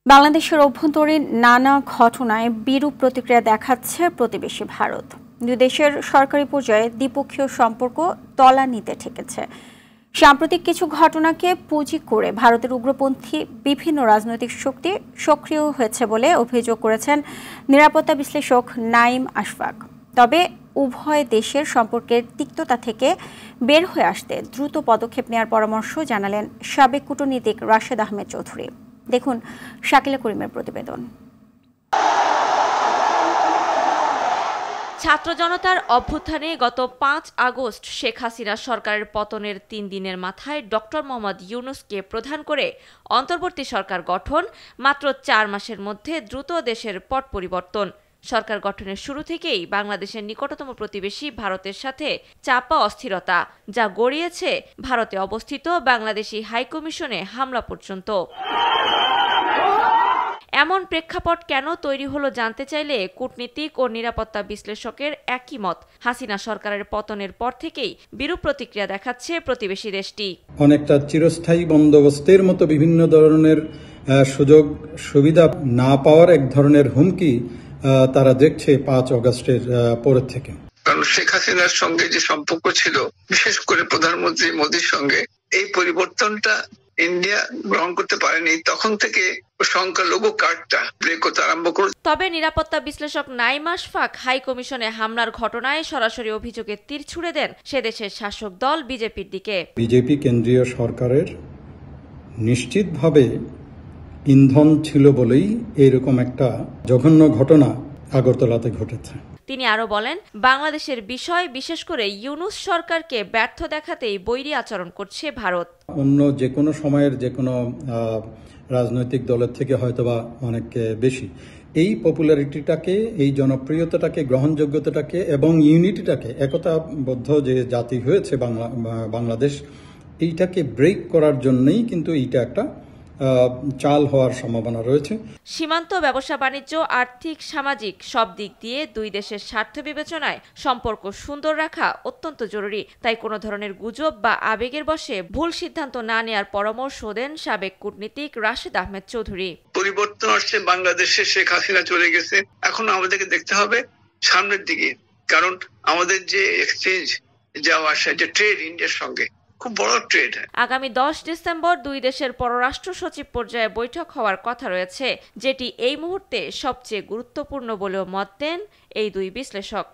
বাংলাদেশের অভ্যন্তরীণ নানা ঘটনায় বিরূপ প্রতিক্রিয়া দেখাচ্ছে প্রতিবেশী ভারত। দুই দেশের সরকারি পর্যায়ে দ্বিপক্ষীয় সম্পর্ক তলানিতে ঠেকেছে। সাম্প্রতিক কিছু ঘটনাকে পুঁজি করে ভারতের উগ্রপন্থী বিভিন্ন রাজনৈতিক শক্তি সক্রিয় হয়েছে বলে অভিযোগ করেছেন নিরাপত্তা বিশ্লেষক নাঈম আশফাক। তবে উভয় দেশের সম্পর্কের তিক্ততা থেকে বের হয়ে আসতে দ্রুত পদক্ষেপ নেওয়ার পরামর্শ জানালেন সাবেক কূটনীতিক রাশেদ আহমেদ চৌধুরী। দেখুন শাকিলা করিমের প্রতিবেদন। ছাত্র জনতার অভ্যুত্থানে গত ৫ আগস্ট শেখ হাসিনা সরকারের পতনের ৩ দিনের মাথায় ডক্টর মোহাম্মদ ইউনূসকে প্রধান করে অন্তর্বর্তী সরকার গঠন, মাত্র ৪ মাসের মধ্যে দ্রুত দেশের পট পরিবর্তন। সরকার গঠনের শুরু থেকেই বাংলাদেশের নিকটতম প্রতিবেশী ভারতের সাথে চাপা অস্থিরতা, যা গড়িয়েছে ভারতে অবস্থিত বাংলাদেশি হাইকমিশনে হামলা পর্যন্ত। এমন প্রেক্ষাপট কেন তৈরি হলো জানতে চাইলে কূটনীতিক ও নিরাপত্তা বিশ্লেষকের একই মত। হাসিনা সরকারের পতনের পর থেকেই বিরূপ প্রতিক্রিয়া দেখাচ্ছে প্রতিবেশী দেশটি। অনেকটা চিরস্থায়ী বন্দোবস্তের মতো বিভিন্ন ধরনের সুযোগ সুবিধা না পাওয়ার এক ধরনের হুমকি তারা দেখছে ৫ আগস্টের পরের থেকে। কারণ শেখ হাসিনার সঙ্গে যে সম্পর্ক ছিল, বিশেষ করে প্রধানমন্ত্রী মোদির সঙ্গে, এই পরিবর্তনটা ইন্ডিয়া গ্রহণ করতে পারেনি। তখন থেকে সংখ্যালঘু কার্ডটা প্লে করতে আরম্ভ করে। তবে নিরাপত্তা বিশ্লেষক নাঈম আশফাক হাই কমিশনে হামলার ঘটনায় সরাসরি অভিযোগের তীর ছুড়ে দেন সে দেশের শাসক দল বিজেপির দিকে। বিজেপি কেন্দ্রীয় সরকারের নিশ্চিতভাবে ইন্ধন ছিল বলেই এরকম একটা জঘন্য ঘটনা আগরতলাতে ঘটেছে। তিনি আরো বলেন, বাংলাদেশের বিষয়, বিশেষ করে ইউনূস সরকারকে ব্যর্থ দেখাতেই বৈরী আচরণ করছে ভারত। অন্য যে কোনো সময়ের যে কোনো রাজনৈতিক দলের থেকে হয়তোবা অনেক বেশি এই পপুলারিটিটাকে, এই জনপ্রিয়তাটাকে, গ্রহণযোগ্যতাটাকে এবং ইউনিটিটাকে, একতাবদ্ধ যে জাতি হয়েছে বাংলাদেশ, এইটাকে ব্রেক করার জন্যই কিন্তু এইটা একটা চাল হওয়ার সম্ভাবনা রয়েছে। সীমান্ত, ব্যবসা বাণিজ্য, আর্থিক, সামাজিক সব দিক দিয়ে দুই দেশের স্বার্থ বিবেচনায় সম্পর্ক সুন্দর রাখা অত্যন্ত জরুরি। তাই কোনো ধরনের গুজব বা আবেগের বশে ভুল সিদ্ধান্ত না নেওয়ার পরামর্শ দেন সাবেক কূটনীতিক রাশেদ আহমেদ চৌধুরী। পরিবর্তন আসছে, বাংলাদেশে শেখ হাসিনা চলে গেছে, এখন আমাদেরকে দেখতে হবে সামনের দিকে। কারণ আমাদের যে এক্সচেঞ্জ যাওয়া আসা, যে ট্রেড ইন্ডিয়ার সঙ্গে খুব বড় ট্রেড। আগামী ১০ ডিসেম্বর দুই দেশের পররাষ্ট্র সচিব পর্যায়ে বৈঠক হওয়ার কথা রয়েছে, যেটি এই মুহূর্তে সবচেয়ে গুরুত্বপূর্ণ বলেও মত দেন এই দুই বিশ্লেষক।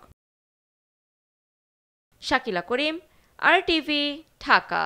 শাকিলা করিম, RTV, ঢাকা।